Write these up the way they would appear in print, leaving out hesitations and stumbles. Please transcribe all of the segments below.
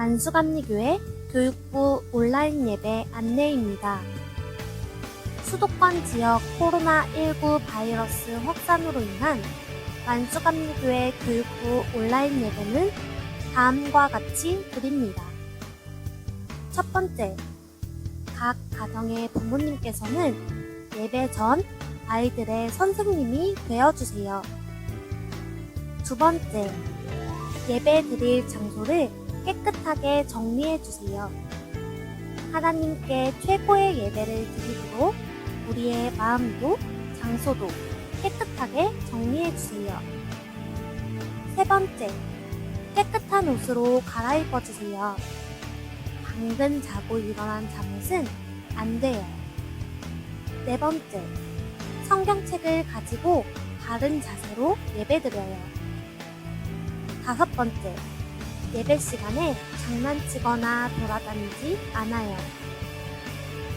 만수감리교회 교육부 온라인 예배 안내입니다. 수도권 지역 코로나19 바이러스 확산으로 인한 만수감리교회 교육부 온라인 예배는 다음과 같이 드립니다. 첫 번째, 각 가정의 부모님께서는 예배 전 아이들의 선생님이 되어주세요. 두 번째, 예배 드릴 장소를 깨끗하게 정리해주세요. 하나님께 최고의 예배를 드리도록 우리의 마음도 장소도 깨끗하게 정리해주세요. 세 번째, 깨끗한 옷으로 갈아입어주세요. 방금 자고 일어난 잠옷은 안 돼요. 네 번째, 성경책을 가지고 바른 자세로 예배드려요. 다섯 번째, 예배 시간에 장난치거나 돌아다니지 않아요.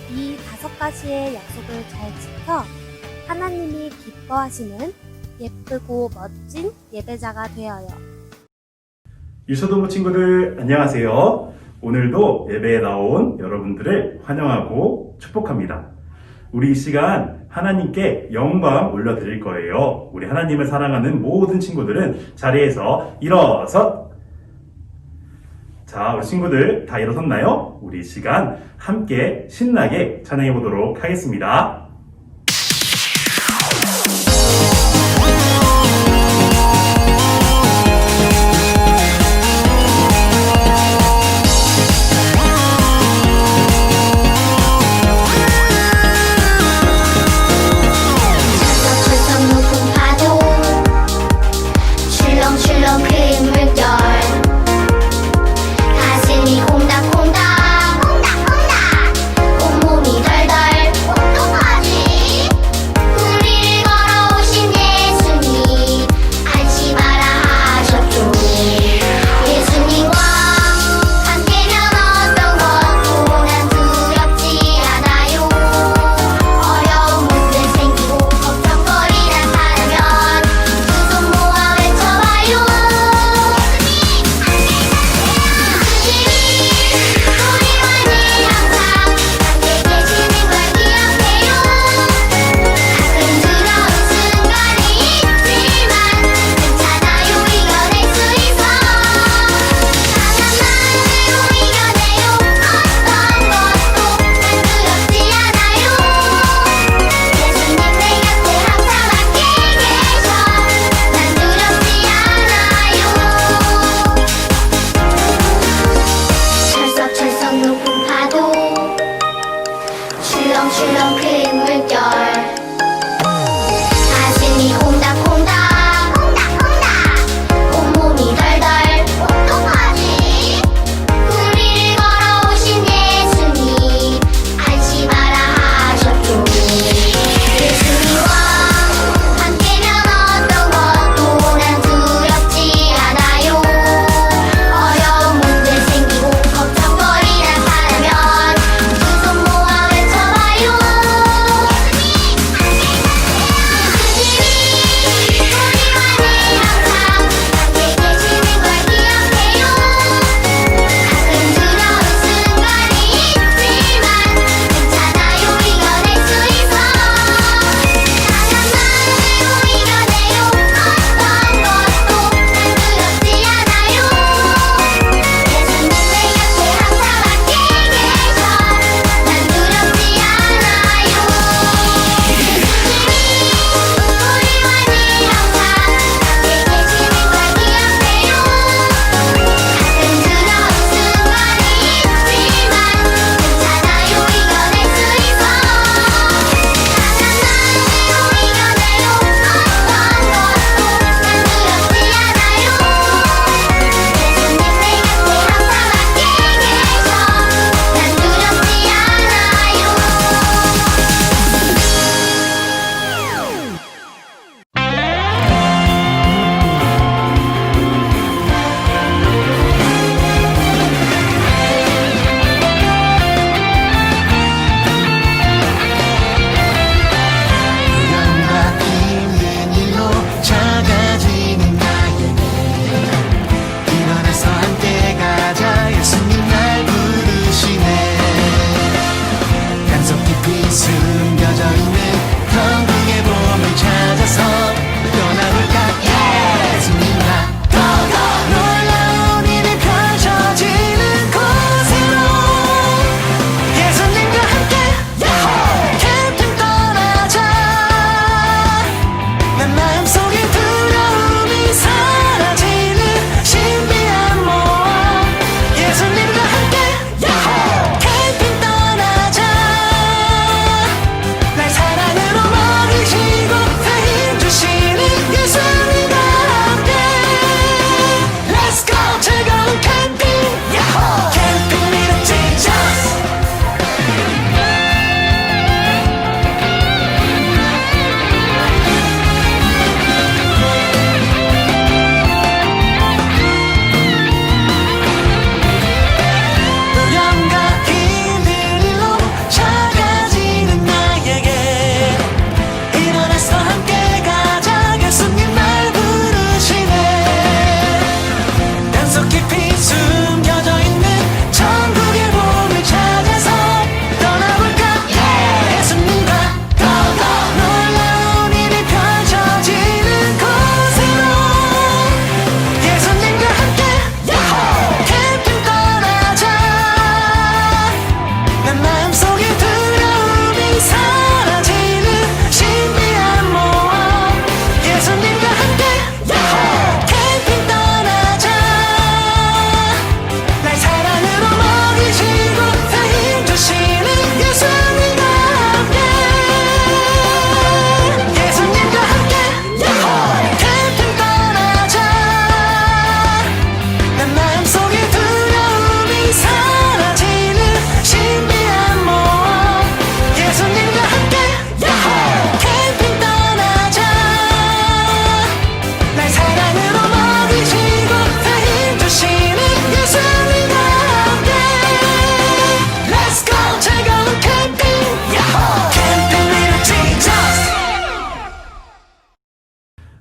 이 5가지의 약속을 잘 지켜 하나님이 기뻐하시는 예쁘고 멋진 예배자가 되어요. 유초동부 친구들 안녕하세요. 오늘도 예배에 나온 여러분들을 환영하고 축복합니다. 우리 이 시간 하나님께 영광 올려드릴 거예요. 우리 하나님을 사랑하는 모든 친구들은 자리에서 일어서. 자, 우리 친구들 다 일어섰나요? 우리 이 시간 함께 신나게 찬양해 보도록 하겠습니다. 가슴이 콩닥콩닥 콩닥콩닥 온몸이 덜덜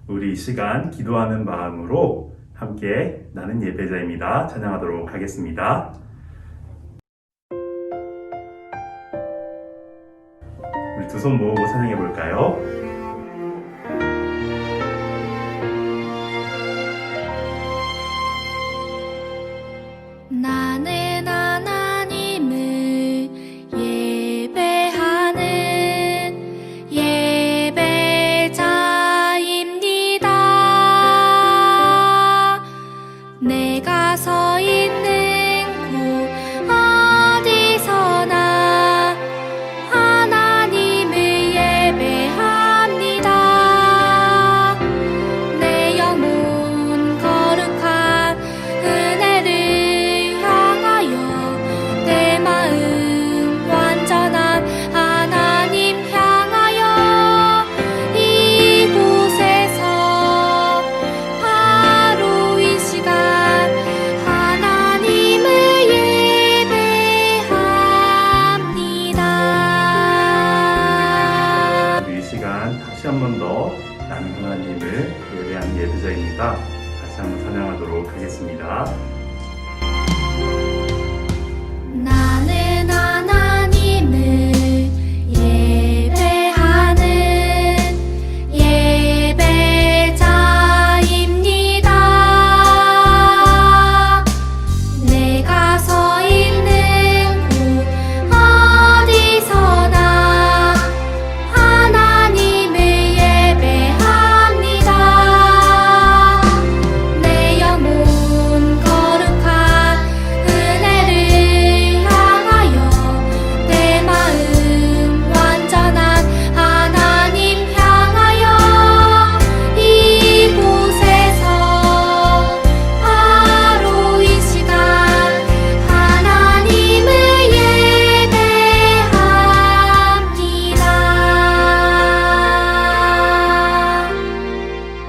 우리 이 시간 기도하는 마음으로 함께 나는 예배자입니다. 찬양하도록 하겠습니다. 우리 두 손 모으고 찬양해 볼까요? 나는 하나님을 예배하는 예배자입니다. 내가 서 있는 곳 어디서나 하나님을 예배합니다. 내 영혼 거룩한 은혜를 향하여 내 마음 완전한 하나님 향하여 이곳에서 바로 이 시간 하나님을 예배합니다. 우리 이 시간 다시 한 번 더 나는 하나님을 예배하는 예배자입니다. 다시 한번 찬양하도록 하겠습니다. 나는 하나님을 예배하는 예배자입니다. 내가 서 있는 곳 어디서나 하나님을 예배합니다. 내 영혼 거룩한 은혜를 향하여 내 마음 완전한 하나님 향하여 이곳에서 바로 이 시간 하나님을 예배합니다.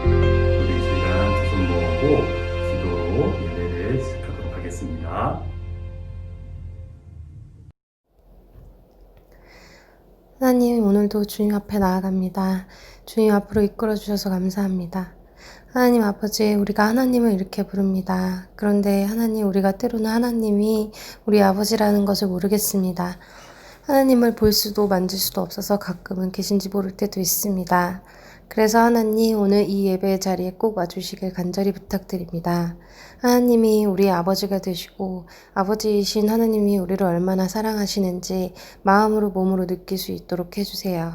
우리 이 시간 두 손 모으고 기도로 예배를 시작하도록 하겠습니다. 하나님, 오늘도 주님 앞에 나아갑니다. 주님 앞으로 이끌어 주셔서 감사합니다. 하나님 아버지, 우리가 하나님을 이렇게 부릅니다. 그런데 하나님, 우리가 때로는 하나님이 우리 아버지라는 것을 모르겠습니다. 하나님을 볼 수도 만질 수도 없어서 가끔은 계신지 모를 때도 있습니다. 그래서 하나님, 오늘 이 예배의 자리에 꼭 와주시길 간절히 부탁드립니다. 하나님이 우리의 아버지가 되시고 아버지이신 하나님이 우리를 얼마나 사랑하시는지 마음으로 몸으로 느낄 수 있도록 해주세요.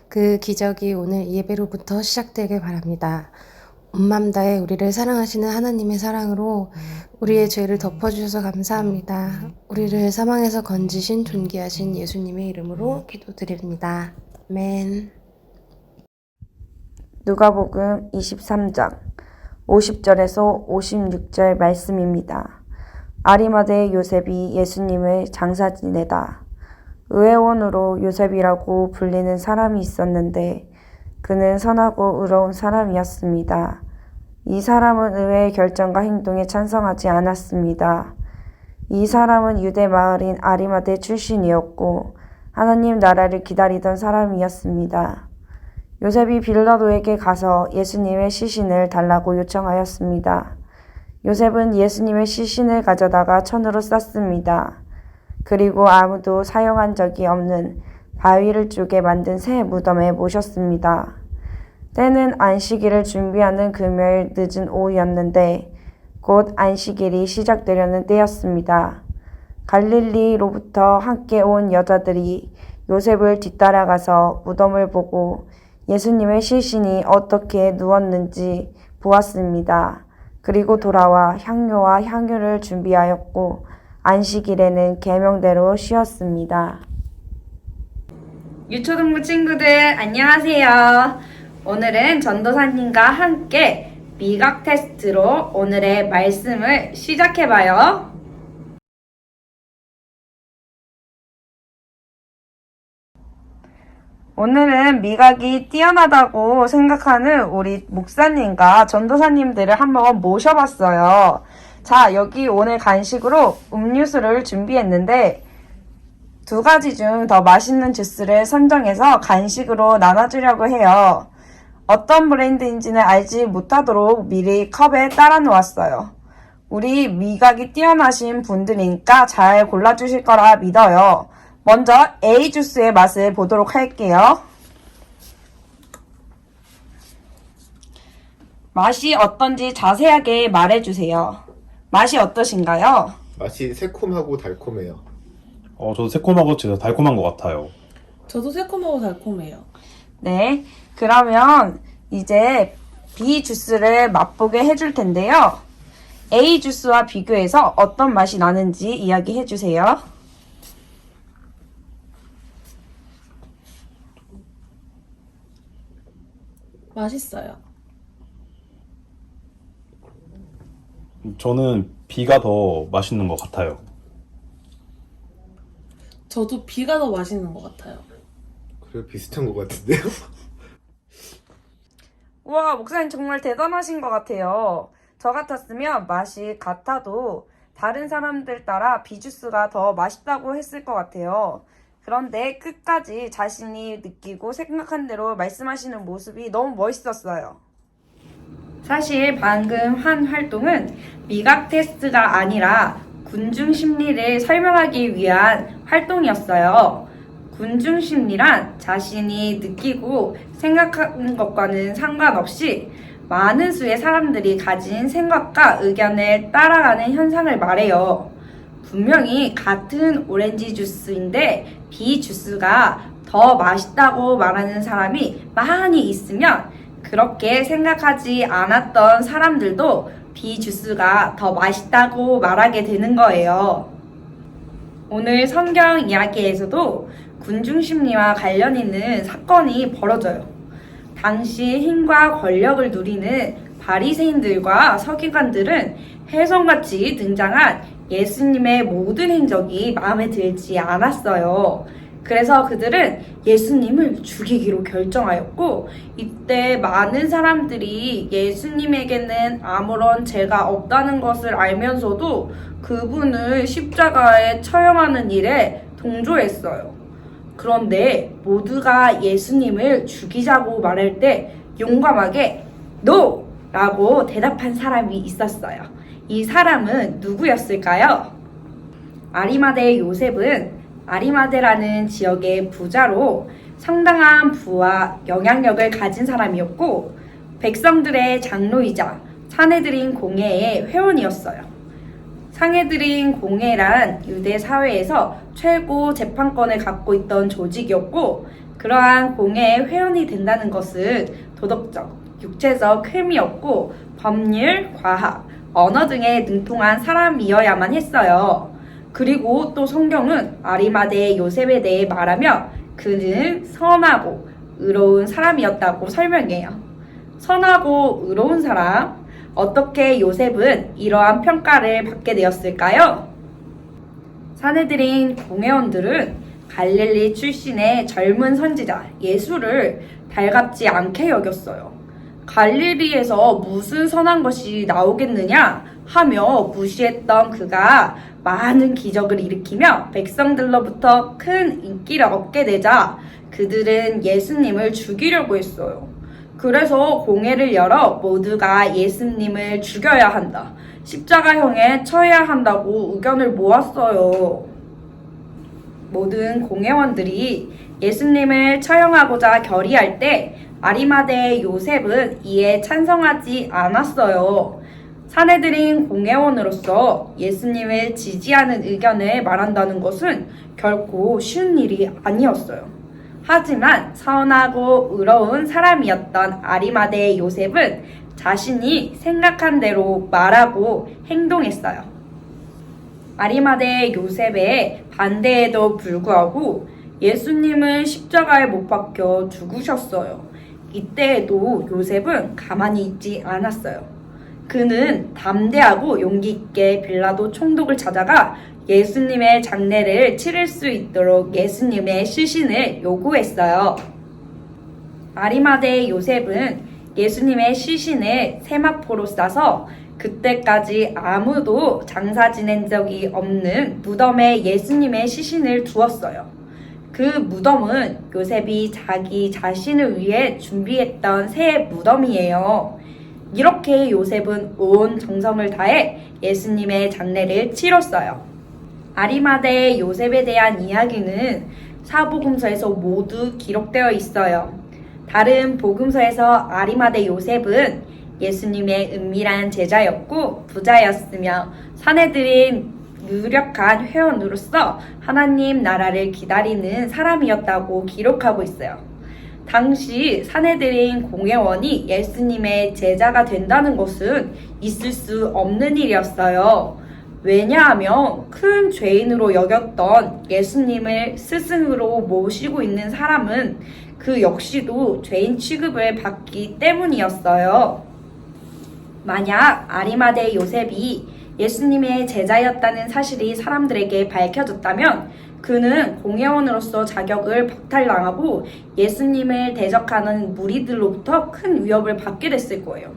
그 기적이 오늘 이 예배로부터 시작되길 바랍니다. 온 맘 다해 우리를 사랑하시는 하나님의 사랑으로 우리의 죄를 덮어주셔서 감사합니다. 우리를 사망에서 건지신 존귀하신 예수님의 이름으로 기도드립니다. 아멘. 누가복음 23장 50절에서 56절 말씀입니다. 아리마대 요셉이 예수님을 장사 지내다. 의회원으로 요셉이라고 불리는 사람이 있었는데 그는 선하고 의로운 사람이었습니다. 이 사람은 의회의 결정과 행동에 찬성하지 않았습니다. 이 사람은 유대 마을인 아리마대 출신이었고 하나님 나라를 기다리던 사람이었습니다. 요셉이 빌라도에게 가서 예수님의 시신을 달라고 요청하였습니다. 요셉은 예수님의 시신을 가져다가 천으로 쌌습니다. 그리고 아무도 사용한 적이 없는 바위를 쪼개 만든 새 무덤에 모셨습니다. 때는 안식일을 준비하는 금요일 늦은 오후였는데 곧 안식일이 시작되려는 때였습니다. 갈릴리로부터 함께 온 여자들이 요셉을 뒤따라가서 무덤을 보고 예수님의 시신이 어떻게 누웠는지 보았습니다. 그리고 돌아와 향료와 향유를 준비하였고 안식일에는 계명대로 쉬었습니다. 유초등부 친구들 안녕하세요. 오늘은 전도사님과 함께 미각 테스트로 오늘의 말씀을 시작해봐요. 오늘은 미각이 뛰어나다고 생각하는 우리 목사님과 전도사님들을 한번 모셔봤어요. 자, 여기 오늘 간식으로 음료수를 준비했는데 2가지 중 더 맛있는 주스를 선정해서 간식으로 나눠주려고 해요. 어떤 브랜드인지는 알지 못하도록 미리 컵에 따라 놓았어요. 우리 미각이 뛰어나신 분들이니까 잘 골라주실 거라 믿어요. 먼저 A 주스의 맛을 보도록 할게요. 맛이 어떤지 자세하게 말해주세요. 맛이 어떠신가요? 맛이 새콤하고 달콤해요. 저도 새콤하고 진짜 달콤한 것 같아요. 저도 새콤하고 달콤해요. 네, 그러면 이제 B 주스를 맛보게 해줄 텐데요. A 주스와 비교해서 어떤 맛이 나는지 이야기해 주세요. 맛있어요. 저는 B가 더 맛있는 것 같아요. 저도 B가 더 맛있는 것 같아요. 그래 비슷한 것 같은데요? 우와, 목사님 정말 대단하신 것 같아요. 저 같았으면 맛이 같아도 다른 사람들 따라 B 주스가 더 맛있다고 했을 것 같아요. 그런데 끝까지 자신이 느끼고 생각한 대로 말씀하시는 모습이 너무 멋있었어요. 사실 방금 한 활동은 미각 테스트가 아니라 군중 심리를 설명하기 위한 활동이었어요. 군중 심리란 자신이 느끼고 생각하는 것과는 상관없이 많은 수의 사람들이 가진 생각과 의견을 따라가는 현상을 말해요. 분명히 같은 오렌지 주스인데 B 주스가 더 맛있다고 말하는 사람이 많이 있으면 그렇게 생각하지 않았던 사람들도 B 주스가 더 맛있다고 말하게 되는 거예요. 오늘 성경 이야기에서도 군중심리와 관련 있는 사건이 벌어져요. 당시 힘과 권력을 누리는 바리새인들과 서기관들은 혜성같이 등장한 예수님의 모든 행적이 마음에 들지 않았어요. 그래서 그들은 예수님을 죽이기로 결정하였고, 이때 많은 사람들이 예수님에게는 아무런 죄가 없다는 것을 알면서도 그분을 십자가에 처형하는 일에 동조했어요. 그런데 모두가 예수님을 죽이자고 말할 때 용감하게 NO! 라고 대답한 사람이 있었어요. 이 사람은 누구였을까요? 아리마대 요셉은 아리마대라는 지역의 부자로 상당한 부와 영향력을 가진 사람이었고, 백성들의 장로이자 사내들인 공회의 회원이었어요. 상해드린 공회란 유대 사회에서 최고 재판권을 갖고 있던 조직이었고, 그러한 공회의 회원이 된다는 것은 도덕적, 육체적 혐의였고 법률, 과학, 언어 등에 능통한 사람이어야만 했어요. 그리고 또 성경은 아리마대 요셉에 대해 말하며 그는 선하고 의로운 사람이었다고 설명해요. 선하고 의로운 사람? 어떻게 요셉은 이러한 평가를 받게 되었을까요? 사내들인 공회원들은 갈릴리 출신의 젊은 선지자 예수를 달갑지 않게 여겼어요. 갈릴리에서 무슨 선한 것이 나오겠느냐 하며 무시했던 그가 많은 기적을 일으키며 백성들로부터 큰 인기를 얻게 되자 그들은 예수님을 죽이려고 했어요. 그래서 공회를 열어 모두가 예수님을 죽여야 한다, 십자가형에 처해야 한다고 의견을 모았어요. 모든 공회원들이 예수님을 처형하고자 결의할 때 아리마대 요셉은 이에 찬성하지 않았어요. 사내들인 공회원으로서 예수님을 지지하는 의견을 말한다는 것은 결코 쉬운 일이 아니었어요. 하지만 선하고 의로운 사람이었던 아리마대 요셉은 자신이 생각한 대로 말하고 행동했어요. 아리마대 요셉의 반대에도 불구하고 예수님은 십자가에 못 박혀 죽으셨어요. 이때에도 요셉은 가만히 있지 않았어요. 그는 담대하고 용기 있게 빌라도 총독을 찾아가 예수님의 장례를 치를 수 있도록 예수님의 시신을 요구했어요. 아리마대 요셉은 예수님의 시신을 세마포로 싸서 그때까지 아무도 장사 지낸 적이 없는 무덤에 예수님의 시신을 두었어요. 그 그 무덤은 요셉이 자기 자신을 위해 준비했던 새 무덤이에요. 이렇게 요셉은 온 정성을 다해 예수님의 장례를 치렀어요. 아리마대 요셉에 대한 이야기는 사복음서에서 모두 기록되어 있어요. 다른 복음서에서 아리마대 요셉은 예수님의 은밀한 제자였고 부자였으며 사내들인 유력한 회원으로서 하나님 나라를 기다리는 사람이었다고 기록하고 있어요. 당시 사내들인 공회원이 예수님의 제자가 된다는 것은 있을 수 없는 일이었어요. 왜냐하면 큰 죄인으로 여겼던 예수님을 스승으로 모시고 있는 사람은 그 역시도 죄인 취급을 받기 때문이었어요. 만약 아리마대 요셉이 예수님의 제자였다는 사실이 사람들에게 밝혀졌다면 그는 공회원으로서 자격을 박탈당하고 예수님을 대적하는 무리들로부터 큰 위협을 받게 됐을 거예요.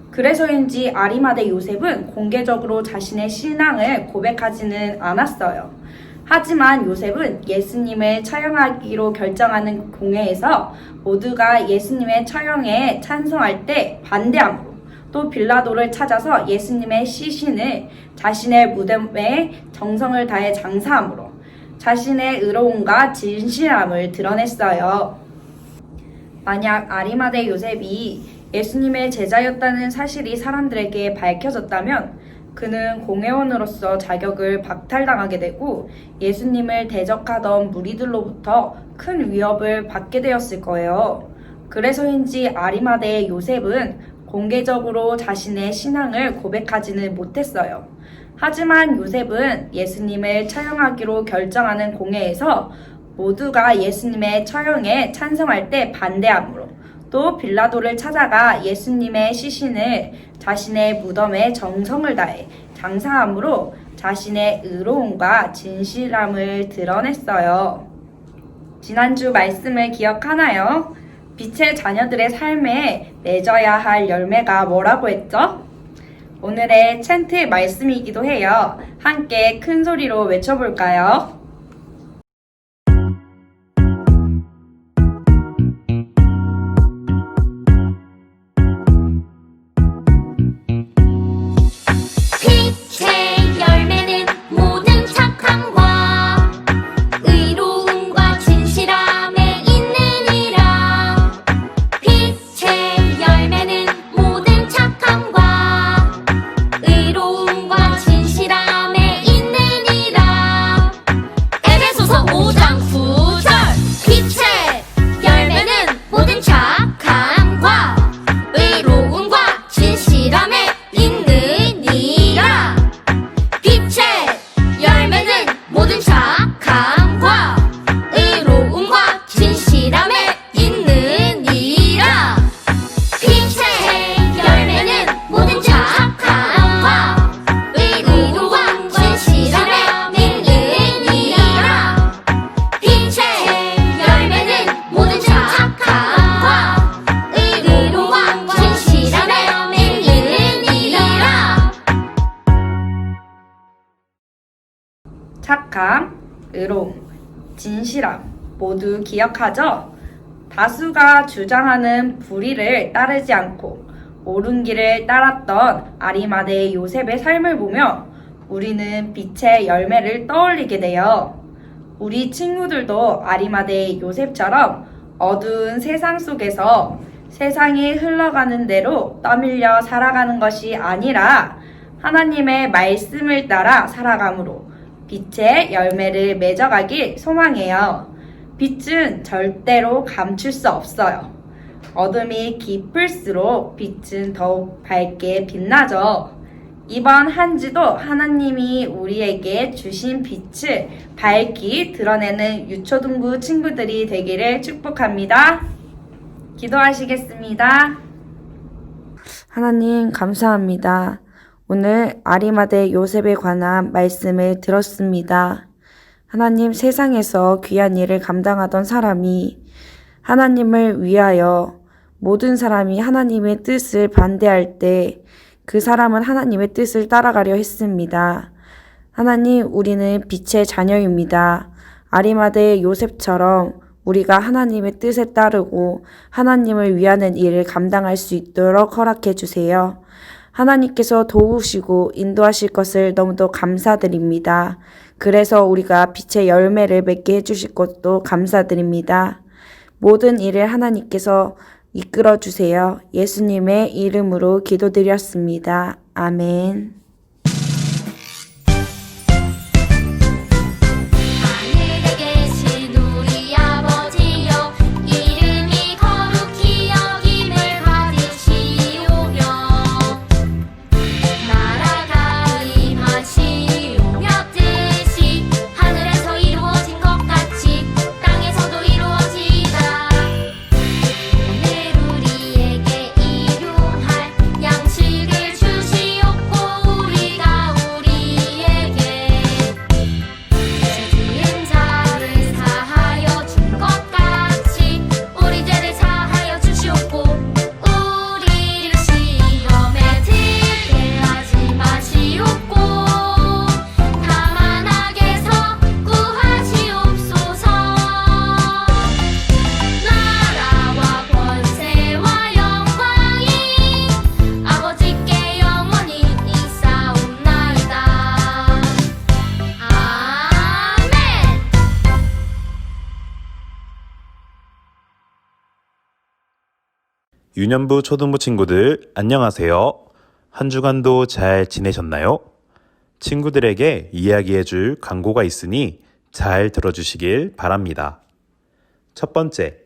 그래서인지 아리마대 요셉은 공개적으로 자신의 신앙을 고백하지는 않았어요. 하지만 요셉은 예수님을 처형하기로 결정하는 공회에서 모두가 예수님의 처형에 찬성할 때 반대함으로 또 빌라도를 찾아서 예수님의 시신을 자신의 무덤에 정성을 다해 장사함으로 자신의 의로움과 진실함을 드러냈어요. 만약 아리마대 요셉이 예수님의 제자였다는 사실이 사람들에게 밝혀졌다면 그는 공회원으로서 자격을 박탈당하게 되고 예수님을 대적하던 무리들로부터 큰 위협을 받게 되었을 거예요. 그래서인지 아리마대 요셉은 공개적으로 자신의 신앙을 고백하지는 못했어요. 하지만 요셉은 예수님을 처형하기로 결정하는 공회에서 모두가 예수님의 처형에 찬성할 때 반대함으로 또 빌라도를 찾아가 예수님의 시신을 자신의 무덤에 정성을 다해 장사함으로 자신의 의로움과 진실함을 드러냈어요. 지난주 말씀을 기억하나요? 빛의 자녀들의 삶에 맺어야 할 열매가 뭐라고 했죠? 오늘의 챈트 말씀이기도 해요. 함께 큰 소리로 외쳐볼까요? 빛의 열매는 모든 착함과 의로움과 진실함에 있느니라. 빛의 열매는 모든 착함과 의로움과 진실함에 있느니라. 에베소서 5장 9절. 빛의 열매는 모든 착함과 의로움과 진실함에 있느니라. 빛의 열매는 모든 착함과 의로움과 진실함에 있느니라. 빛의 열매는 모든 착함과 의로움과 진실함에 있느니라. 빛의 열매는 모든 착함과 의로움과 진실함에 있느니라. 착함, 의로움, 진실함 모두 기억하죠? 다수가 주장하는 불의를 따르지 않고 옳은 길을 따랐던 아리마대 요셉의 삶을 보며 우리는 빛의 열매를 떠올리게 돼요. 우리 친구들도 아리마대 요셉처럼 어두운 세상 속에서 세상이 흘러가는 대로 떠밀려 살아가는 것이 아니라 하나님의 말씀을 따라 살아감으로 빛의 열매를 맺어가길 소망해요. 빛은 절대로 감출 수 없어요. 어둠이 깊을수록 빛은 더욱 밝게 빛나죠. 이번 한 주도 하나님이 우리에게 주신 빛을 밝히 드러내는 유초등부 친구들이 되기를 축복합니다. 기도하시겠습니다. 하나님 감사합니다. 오늘 아리마대 요셉에 관한 말씀을 들었습니다. 하나님, 세상에서 귀한 일을 감당하던 사람이 하나님을 위하여 모든 사람이 하나님의 뜻을 반대할 때 그 사람은 하나님의 뜻을 따라가려 했습니다. 하나님, 우리는 빛의 자녀입니다. 아리마대 요셉처럼 우리가 하나님의 뜻에 따르고 하나님을 위하는 일을 감당할 수 있도록 허락해 주세요. 하나님께서 도우시고 인도하실 것을 너무도 감사드립니다. 그래서 우리가 빛의 열매를 맺게 해주실 것도 감사드립니다. 모든 일을 하나님께서 이끌어 주세요. 예수님의 이름으로 기도드렸습니다. 아멘. 하늘에 계신 우리 아버지여 이름이 거룩히 여김을 받으시오며 나라가 임하시오며 뜻이 하늘에서 이루어진 것 같이 땅에서도 이루어지이다. 오늘 우리에게 일용할 양식을 주시옵고 우리가 우리에게 지은 자를 사하여 준 것 같이 우리 죄를 사하여 주시옵고 우리를 시험에 들게 하지 마시옵고 다만 악에서 구하시옵소서. 나라와 권세와 영광이 아버지께 영원히 있사옵나이다. 아멘. 유년부 초등부 친구들 안녕하세요. 한 주간도 잘 지내셨나요? 친구들에게 이야기해줄 광고가 있으니 잘 들어주시길 바랍니다. 첫 번째,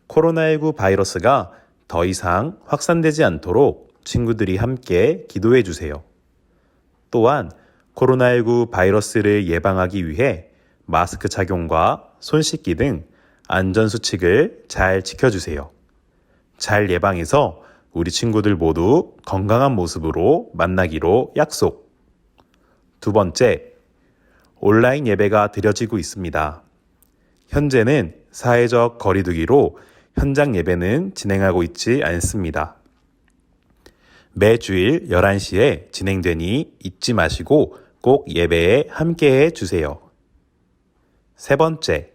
코로나19 바이러스가 더 이상 확산되지 않도록 친구들이 함께 기도해 주세요. 또한 코로나19 바이러스를 예방하기 위해 마스크 착용과 손 씻기 등 안전수칙을 잘 지켜주세요. 잘 예방해서 우리 친구들 모두 건강한 모습으로 만나기로 약속. 두 번째, 온라인 예배가 드려지고 있습니다. 현재는 사회적 거리두기로 현장 예배는 진행하고 있지 않습니다. 매주일 11시에 진행되니 잊지 마시고 꼭 예배에 함께해 주세요. 세 번째,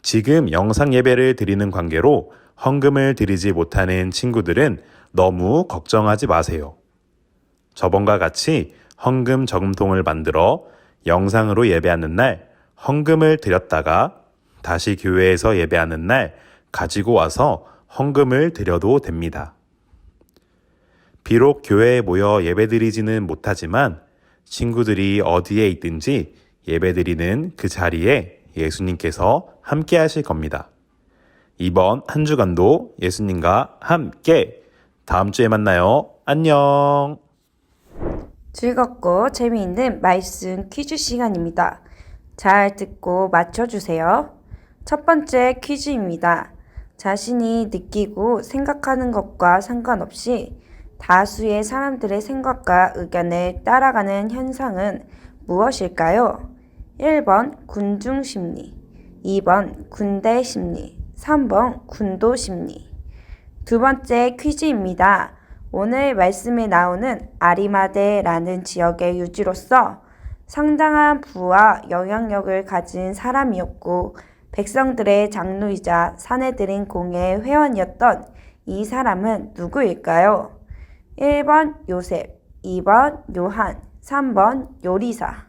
지금 영상 예배를 드리는 관계로 헌금을 드리지 못하는 친구들은 너무 걱정하지 마세요. 저번과 같이 헌금 저금통을 만들어 영상으로 예배하는 날 헌금을 드렸다가 다시 교회에서 예배하는 날 가지고 와서 헌금을 드려도 됩니다. 비록 교회에 모여 예배드리지는 못하지만 친구들이 어디에 있든지 예배드리는 그 자리에 예수님께서 함께 하실 겁니다. 이번 한 주간도 예수님과 함께 다음 주에 만나요. 안녕. 즐겁고 재미있는 말씀 퀴즈 시간입니다. 잘 듣고 맞춰주세요. 첫 번째 퀴즈입니다. 자신이 느끼고 생각하는 것과 상관없이 다수의 사람들의 생각과 의견을 따라가는 현상은 무엇일까요? 1번 군중심리, 2번 군대심리, 3번 군도심리. 두 번째 퀴즈입니다. 오늘 말씀에 나오는 아리마대라는 지역의 유지로서 상당한 부와 영향력을 가진 사람이었고 백성들의 장로이자 사내들인 공의 회원이었던 이 사람은 누구일까요? 1번 요셉, 2번 요한, 3번 요리사.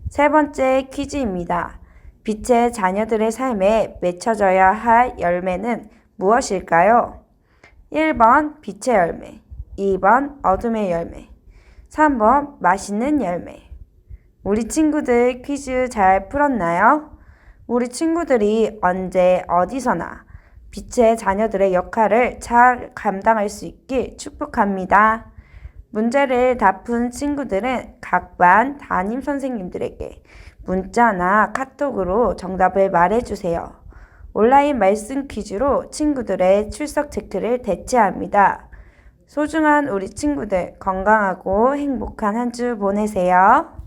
세 번째 퀴즈입니다. 빛의 자녀들의 삶에 맺혀져야 할 열매는 무엇일까요? 1번 빛의 열매, 2번 어둠의 열매, 3번 맛있는 열매. 우리 친구들 퀴즈 잘 풀었나요? 우리 친구들이 언제 어디서나 빛의 자녀들의 역할을 잘 감당할 수 있길 축복합니다. 문제를 다 푼 친구들은 각 반 담임 선생님들에게 문자나 카톡으로 정답을 말해주세요. 온라인 말씀 퀴즈로 친구들의 출석 체크를 대체합니다. 소중한 우리 친구들 건강하고 행복한 한 주 보내세요.